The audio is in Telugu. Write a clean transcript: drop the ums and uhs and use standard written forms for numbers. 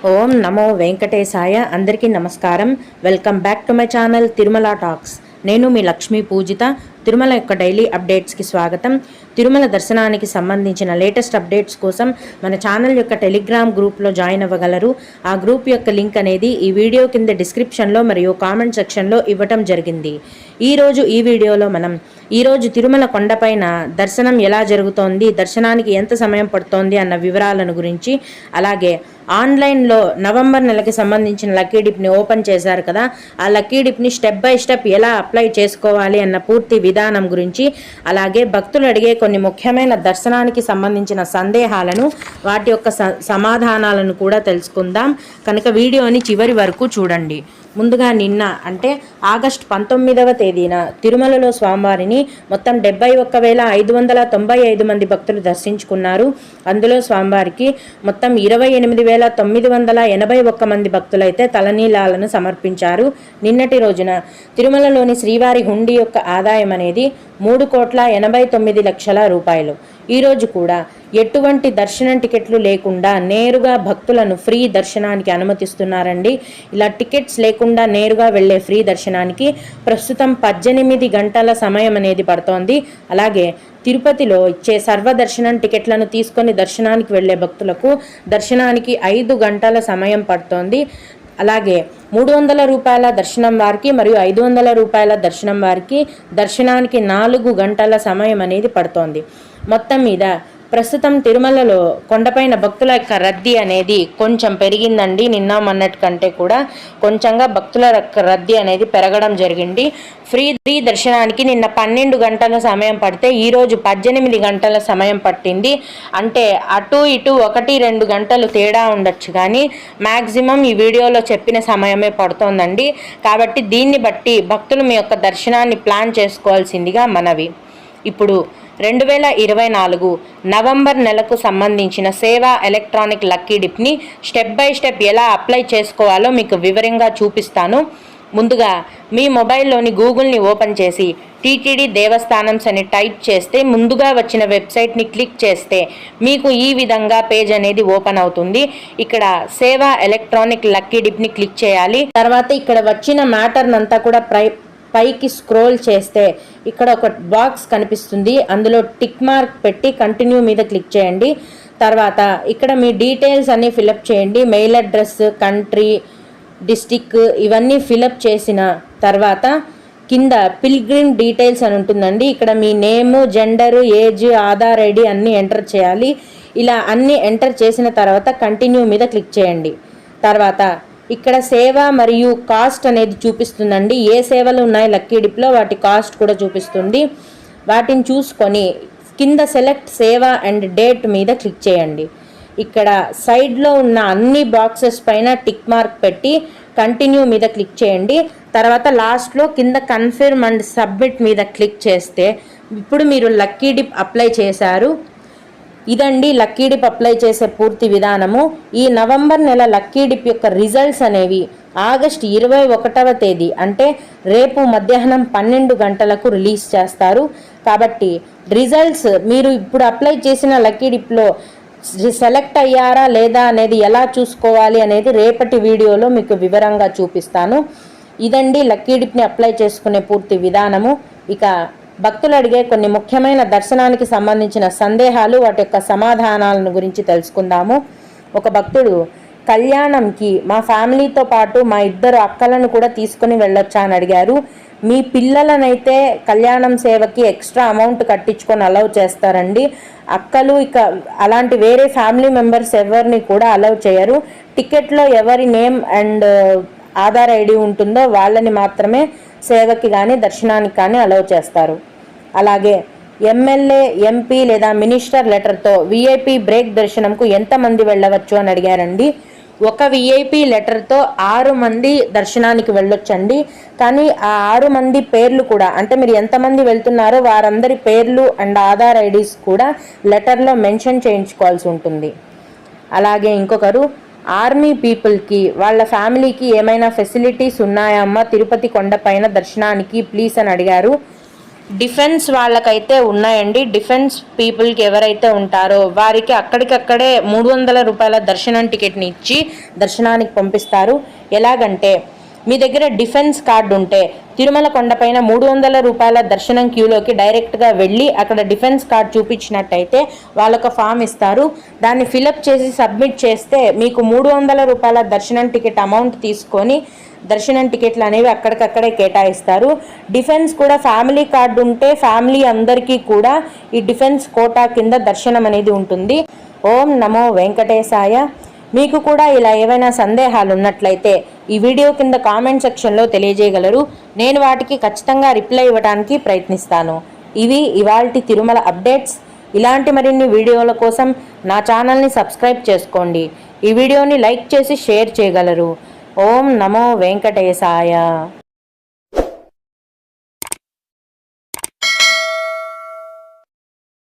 ఓం నమో వెంకటేశాయ. అందరికీ నమస్కారం. Welcome back to my channel Tirumala talks. నేను మీ లక్ష్మీ పూజిత. తిరుమల యొక్క డైలీ అప్డేట్స్కి స్వాగతం. తిరుమల దర్శనానికి సంబంధించిన లేటెస్ట్ అప్డేట్స్ కోసం మన ఛానల్ యొక్క టెలిగ్రామ్ గ్రూప్లో జాయిన్ అవ్వగలరు. ఆ గ్రూప్ యొక్క లింక్ అనేది ఈ వీడియో కింద డిస్క్రిప్షన్లో మరియు కామెంట్ సెక్షన్లో ఇవ్వటం జరిగింది. ఈరోజు ఈ వీడియోలో మనం ఈరోజు తిరుమల కొండపైన దర్శనం ఎలా జరుగుతోంది, దర్శనానికి ఎంత సమయం పడుతోంది అన్న వివరాలను గురించి, అలాగే ఆన్లైన్లో నవంబర్ నెలకి సంబంధించిన లక్కీ డిప్ని ఓపెన్ చేశారు కదా, ఆ లక్కీ డిప్ని స్టెప్ బై స్టెప్ ఎలా అప్లై చేసుకోవాలి అన్న పూర్తి విధానం గురించి, అలాగే భక్తులు అడిగే కొన్ని ముఖ్యమైన దర్శనానికి సంబంధించిన సందేహాలను, వాటి యొక్క సమాధానాలను కూడా తెలుసుకుందాం. కనుక వీడియోని చివరి వరకు చూడండి. ముందుగా నిన్న అంటే ఆగస్టు 19వ తేదీన తిరుమలలో స్వామివారిని మొత్తం 71,595 మంది భక్తులు దర్శించుకున్నారు. అందులో స్వామివారికి మొత్తం 28,981 మంది భక్తులైతే తలనీలాలను సమర్పించారు. నిన్నటి రోజున తిరుమలలోని శ్రీవారి హుండీ యొక్క ఆదాయం అనేది 3,89,00,000 రూపాయలు. ఈరోజు కూడా ఎటువంటి దర్శనం టికెట్లు లేకుండా నేరుగా భక్తులను ఫ్రీ దర్శనానికి అనుమతిస్తున్నారండి. ఇలా టికెట్స్ లేకుండా నేరుగా వెళ్లే ఫ్రీ దర్శనానికి ప్రస్తుతం 18 గంటల సమయం అనేది పడుతోంది. అలాగే తిరుపతిలో ఇచ్చే సర్వదర్శనం టికెట్లను తీసుకొని దర్శనానికి వెళ్లే భక్తులకు దర్శనానికి 5 గంటల సమయం పడుతోంది. అలాగే 300 రూపాయల దర్శనం వారికి మరియు 500 రూపాయల దర్శనం వారికి దర్శనానికి 4 గంటల సమయం అనేది పడుతోంది. మొత్తం మీద ప్రస్తుతం తిరుమలలో కొండపైన భక్తుల యొక్క రద్దీ అనేది కొంచెం పెరిగిందండి. నిన్న మొన్నటి కంటే కూడా కొంచెంగా భక్తుల రద్దీ అనేది పెరగడం జరిగింది. ఫ్రీ దర్శనానికి నిన్న 12 గంటల సమయం పడితే ఈరోజు 18 గంటల సమయం పట్టింది. అంటే అటు ఇటు 1-2 గంటలు తేడా ఉండొచ్చు, కానీ మ్యాక్సిమం ఈ వీడియోలో చెప్పిన సమయమే పడుతోందండి. కాబట్టి దీన్ని బట్టి భక్తులు మీ యొక్క దర్శనాన్ని ప్లాన్ చేసుకోవాల్సిందిగా మనవి. ఇప్పుడు 2024 నవంబర్ నెలకు సంబంధించిన సేవా ఎలక్ట్రానిక్ లక్కీ డిప్ని స్టెప్ బై స్టెప్ ఎలా అప్లై చేసుకోవాలో మీకు వివరంగా చూపిస్తాను. ముందుగా మీ మొబైల్లోని గూగుల్ని ఓపెన్ చేసి టీటీడీ దేవస్థానమ్స్ అని టైప్ చేస్తే ముందుగా వచ్చిన వెబ్సైట్ని క్లిక్ చేస్తే మీకు ఈ విధంగా పేజ్ అనేది ఓపెన్ అవుతుంది. ఇక్కడ సేవా ఎలక్ట్రానిక్ లక్కీ డిప్ని క్లిక్ చేయాలి. తర్వాత ఇక్కడ వచ్చిన మ్యాటర్నంతా కూడా పైకి స్క్రోల్ చేస్తే ఇక్కడ ఒక బాక్స్ కనిపిస్తుంది. అందులో టిక్ మార్క్ పెట్టి కంటిన్యూ మీద క్లిక్ చేయండి. తర్వాత ఇక్కడ మీ డీటెయిల్స్ అన్నీ ఫిలప్ చేయండి. మెయిల్ అడ్రస్, కంట్రీ, డిస్టిక్ ఇవన్నీ ఫిలప్ చేసిన తర్వాత కింద పిల్గ్రిమ్ డీటెయిల్స్ అని ఉంటుందండి. ఇక్కడ మీ నేము, జెండరు, ఏజ్, ఆధార్ ఐడి అన్నీ ఎంటర్ చేయాలి. ఇలా అన్నీ ఎంటర్ చేసిన తర్వాత కంటిన్యూ మీద క్లిక్ చేయండి. తర్వాత ఇక్కడ సేవ మరియు కాస్ట్ అనేది చూపిస్తుందండి. ఏ సేవలు ఉన్నాయి లక్కీ డిప్లో వాటి కాస్ట్ కూడా చూపిస్తుంది. వాటిని చూసుకొని కింద సెలెక్ట్ సేవ అండ్ డేట్ మీద క్లిక్ చేయండి. ఇక్కడ సైడ్లో ఉన్న అన్ని బాక్సెస్ పైన టిక్ మార్క్ పెట్టి కంటిన్యూ మీద క్లిక్ చేయండి. తర్వాత లాస్ట్లో కింద కన్ఫర్మ్ అండ్ సబ్మిట్ మీద క్లిక్ చేస్తే ఇప్పుడు మీరు లక్కీ డిప్ అప్లై చేశారు. ఇదండి లక్కీ డిప్ అప్లై చేసే పూర్తి విధానము. ఈ నవంబర్ నెల లక్కీ డిప్ యొక్క రిజల్ట్స్ అనేవి ఆగస్టు 21వ తేదీ అంటే రేపు మధ్యాహ్నం 12 గంటలకు రిలీజ్ చేస్తారు. కాబట్టి రిజల్ట్స్ మీరు ఇప్పుడు అప్లై చేసిన లక్కీ డిప్లో సెలెక్ట్ అయ్యారా లేదా అనేది ఎలా చూసుకోవాలి అనేది రేపటి వీడియోలో మీకు వివరంగా చూపిస్తాను. ఇదండి లక్కీ డిప్ని అప్లై చేసుకునే పూర్తి విధానము. ఇక భక్తులు అడిగే కొన్ని ముఖ్యమైన దర్శనానికి సంబంధించిన సందేహాలు, వాటి యొక్క సమాధానాలను గురించి తెలుసుకుందాము. ఒక భక్తుడు కళ్యాణంకి మా ఫ్యామిలీతో పాటు మా 2 అక్కలను కూడా తీసుకుని వెళ్ళొచ్చా అని అడిగారు. మీ పిల్లలనైతే కళ్యాణం సేవకి ఎక్స్ట్రా అమౌంట్ కట్టించుకొని అలౌ చేస్తారండి. అక్కలు ఇక అలాంటి వేరే ఫ్యామిలీ మెంబర్స్ ఎవరిని కూడా అలౌ చేయరు. టికెట్లో ఎవరి నేమ్ అండ్ ఆధార్ ఐడి ఉంటుందో వాళ్ళని మాత్రమే సేవకి కానీ దర్శనానికి కానీ అలౌ చేస్తారు. అలాగే ఎమ్మెల్యే, ఎంపీ లేదా మినిస్టర్ లెటర్తో విఐపి బ్రేక్ దర్శనంకు ఎంతమంది వెళ్ళవచ్చు అని అడిగారండి. ఒక విఐపి లెటర్తో 6 మంది దర్శనానికి వెళ్ళొచ్చండి. కానీ ఆ 6 మంది పేర్లు కూడా అంటే మీరు ఎంతమంది వెళ్తున్నారో వారందరి పేర్లు అండ్ ఆధార్ ఐడీస్ కూడా లెటర్లో మెన్షన్ చేయించుకోవాల్సి ఉంటుంది. అలాగే ఇంకొకరు ఆర్మీ పీపుల్కి వాళ్ళ ఫ్యామిలీకి ఏమైనా ఫెసిలిటీస్ ఉన్నాయా అమ్మ తిరుపతి కొండపైన దర్శనానికి ప్లీజ్ అని అడిగారు. డిఫెన్స్ వాళ్ళకైతే ఉన్నాయండి. డిఫెన్స్ పీపుల్కి ఎవరైతే ఉంటారో వారికి అక్కడికక్కడే 300 రూపాయల దర్శనం టికెట్ని ఇచ్చి దర్శనానికి పంపిస్తారు. ఎలాగంటే మీ దగ్గర డిఫెన్స్ కార్డు ఉంటే తిరుమల కొండపైన 300 రూపాయల దర్శనం క్యూలోకి డైరెక్ట్గా వెళ్ళి అక్కడ డిఫెన్స్ కార్డు చూపించినట్టయితే వాళ్ళొక ఫామ్ ఇస్తారు. దాన్ని ఫిలప్ చేసి సబ్మిట్ చేస్తే మీకు 300 రూపాయల దర్శనం టికెట్ అమౌంట్ తీసుకొని దర్శనం టికెట్లు అనేవి అక్కడికక్కడే కేటాయిస్తారు. డిఫెన్స్ కూడా ఫ్యామిలీ కార్డు ఉంటే ఫ్యామిలీ అందరికీ కూడా ఈ డిఫెన్స్ కోటా కింద దర్శనం అనేది ఉంటుంది. ఓం నమో వెంకటేశాయ. మీకు కూడా ఇలా ఏవైనా సందేహాలు ఉన్నట్లయితే ఈ వీడియో కింద కామెంట్ సెక్షన్లో తెలియజేయగలరు. నేను వాటికి ఖచ్చితంగా రిప్లై ఇవ్వడానికి ప్రయత్నిస్తాను. ఇవి ఇవాల్టి తిరుమల అప్డేట్స్. ఇలాంటి మరిన్ని వీడియోల కోసం నా ఛానల్ని సబ్స్క్రైబ్ చేసుకోండి. ఈ వీడియోని లైక్ చేసి షేర్ చేయగలరు. ఓం నమో వెంకటేశాయ.